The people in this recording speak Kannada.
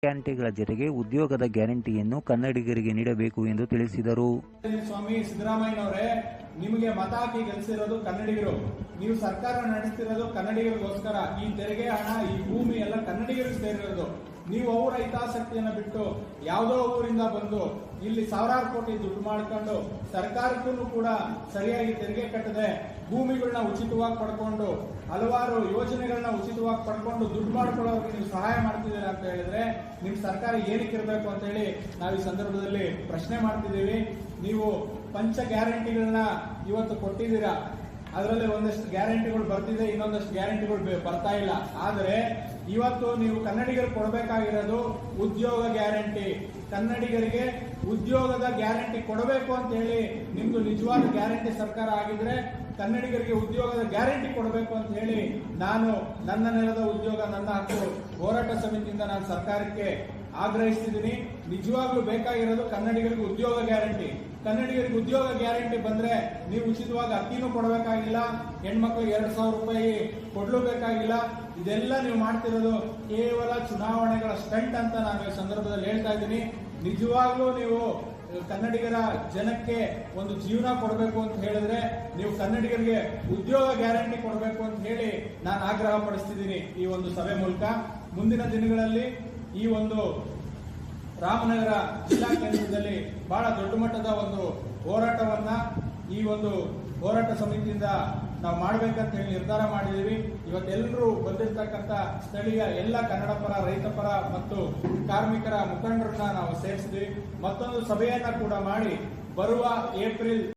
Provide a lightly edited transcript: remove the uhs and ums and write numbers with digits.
ಗ್ಯಾರಂಟಿಗಳ ಜೊತೆಗೆ ಉದ್ಯೋಗದ ಗ್ಯಾರಂಟಿಯನ್ನು ಕನ್ನಡಿಗರಿಗೆ ನೀಡಬೇಕು ಎಂದು ತಿಳಿಸಿದರು. ಸ್ವಾಮಿ ಸಿದ್ದರಾಮಯ್ಯನವರೇ, ನಿಮಗೆ ಮತ ಹಾಕಿ ಗೆಲ್ಲಿಸಿರೋದು ಕನ್ನಡಿಗರು. ನೀವು ಸರ್ಕಾರ ನಡೆಸ್ತಿರೋದು ಕನ್ನಡಿಗರಿಗೋಸ್ಕರ. ಈ ತೆರಿಗೆ ಹಣ, ಈ ಭೂಮಿ ಎಲ್ಲ ಕನ್ನಡಿಗರಿಗೆ ಸೇರಿರೋದು. ನೀವು ಅವರ ಹಿತಾಸಕ್ತಿಯನ್ನು ಬಿಟ್ಟು ಯಾವುದೋ ಊರಿಂದ ಬಂದು ಇಲ್ಲಿ ಸಾವಿರಾರು ಕೋಟಿ ದುಡ್ಡು ಮಾಡ್ಕೊಂಡು ಸರ್ಕಾರಕ್ಕೂ ಕೂಡ ಸರಿಯಾಗಿ ತೆರಿಗೆ ಕಟ್ಟದೆ ಭೂಮಿಗಳನ್ನ ಉಚಿತವಾಗಿ ಪಡ್ಕೊಂಡು ಹಲವಾರು ಯೋಜನೆಗಳನ್ನ ಉಚಿತವಾಗಿ ಪಡ್ಕೊಂಡು ದುಡ್ಡು ಮಾಡ್ಕೊಳ್ಳೋರಿಗೆ ನೀವು ಸಹಾಯ ಮಾಡ್ತಿದ್ದೀರಾ ಅಂತ ಹೇಳಿದ್ರೆ ನಿಮ್ ಸರ್ಕಾರ ಏನಕ್ಕೆ ಇರಬೇಕು ಅಂತ ಹೇಳಿ ನಾವು ಈ ಸಂದರ್ಭದಲ್ಲಿ ಪ್ರಶ್ನೆ ಮಾಡ್ತಿದ್ದೀವಿ. ನೀವು ಪಂಚ ಗ್ಯಾರಂಟಿಗಳನ್ನ ಇವತ್ತು ಕೊಟ್ಟಿದ್ದೀರಾ. ಅದರಲ್ಲಿ ಒಂದಷ್ಟು ಗ್ಯಾರಂಟಿಗಳು ಬರ್ತಿದೆ, ಇನ್ನೊಂದಷ್ಟು ಗ್ಯಾರಂಟಿಗಳು ಬರ್ತಾ ಇಲ್ಲ. ಆದರೆ ಇವತ್ತು ನೀವು ಕನ್ನಡಿಗರು ಕೊಡಬೇಕಾಗಿರೋದು ಉದ್ಯೋಗ ಗ್ಯಾರಂಟಿ. ಕನ್ನಡಿಗರಿಗೆ ಉದ್ಯೋಗದ ಗ್ಯಾರಂಟಿ ಕೊಡಬೇಕು ಅಂತ ಹೇಳಿ ನಿಮ್ದು ನಿಜವಾದ ಗ್ಯಾರಂಟಿ ಸರ್ಕಾರ ಆಗಿದ್ರೆ ಕನ್ನಡಿಗರಿಗೆ ಉದ್ಯೋಗದ ಗ್ಯಾರಂಟಿ ಕೊಡಬೇಕು ಅಂತ ಹೇಳಿ ನಾನು ನನ್ನ ನೆಲದ ಉದ್ಯೋಗ ನನ್ನ ಹಕ್ಕು ಹೋರಾಟ ಸಮಿತಿಯಿಂದ ನಾನು ಸರ್ಕಾರಕ್ಕೆ ಆಗ್ರಹಿಸ್ತಿದ್ದೀನಿ. ನಿಜವಾಗ್ಲೂ ಬೇಕಾಗಿರೋದು ಕನ್ನಡಿಗರಿಗೆ ಉದ್ಯೋಗ ಗ್ಯಾರಂಟಿ. ಕನ್ನಡಿಗರಿಗೆ ಉದ್ಯೋಗ ಗ್ಯಾರಂಟಿ ಬಂದ್ರೆ ನೀವು ಉಚಿತವಾಗಿ ಅಕ್ಕಿನೂ ಕೊಡಬೇಕಾಗಿಲ್ಲ, ಹೆಣ್ಮಕ್ಳಿಗೆ 2,000 ರೂಪಾಯಿ ಕೊಡ್ಲೂಬೇಕಾಗಿಲ್ಲ. ಇದೆಲ್ಲ ನೀವು ಮಾಡ್ತಿರೋದು ಕೇವಲ ಚುನಾವಣೆಗಳ ಸ್ಟಂಟ್ ಅಂತ ನಾನು ಈ ಸಂದರ್ಭದಲ್ಲಿ ಹೇಳ್ತಾ ಇದ್ದೀನಿ. ನಿಜವಾಗ್ಲೂ ನೀವು ಕನ್ನಡಿಗರ ಜನಕ್ಕೆ ಒಂದು ಜೀವನ ಕೊಡಬೇಕು ಅಂತ ಹೇಳಿದ್ರೆ ನೀವು ಕನ್ನಡಿಗರಿಗೆ ಉದ್ಯೋಗ ಗ್ಯಾರಂಟಿ ಕೊಡಬೇಕು ಅಂತ ಹೇಳಿ ನಾನು ಆಗ್ರಹ ಪಡಿಸ್ತಿದ್ದೀನಿ ಈ ಒಂದು ಸಭೆ ಮೂಲಕ. ಮುಂದಿನ ದಿನಗಳಲ್ಲಿ ಈ ಒಂದು ರಾಮನಗರ ಜಿಲ್ಲಾ ಕೇಂದ್ರದಲ್ಲಿ ಬಹಳ ದೊಡ್ಡ ಮಟ್ಟದ ಒಂದು ಹೋರಾಟವನ್ನ ಈ ಒಂದು ಹೋರಾಟ ಸಮಿತಿಯಿಂದ ನಾವು ಮಾಡಬೇಕಂತ ಹೇಳಿ ನಿರ್ಧಾರ ಮಾಡಿದ್ದೀವಿ. ಇವತ್ತೆಲ್ಲರೂ ಬಂದಿರತಕ್ಕಂಥ ಸ್ಥಳೀಯ ಎಲ್ಲ ಕನ್ನಡ ಪರ, ರೈತ ಪರ ಮತ್ತು ಕಾರ್ಮಿಕರ ಮುಖಂಡರನ್ನ ನಾವು ಸೇರಿಸಿದ್ವಿ. ಮತ್ತೊಂದು ಸಭೆಯನ್ನ ಕೂಡ ಮಾಡಿ ಬರುವ ಏಪ್ರಿಲ್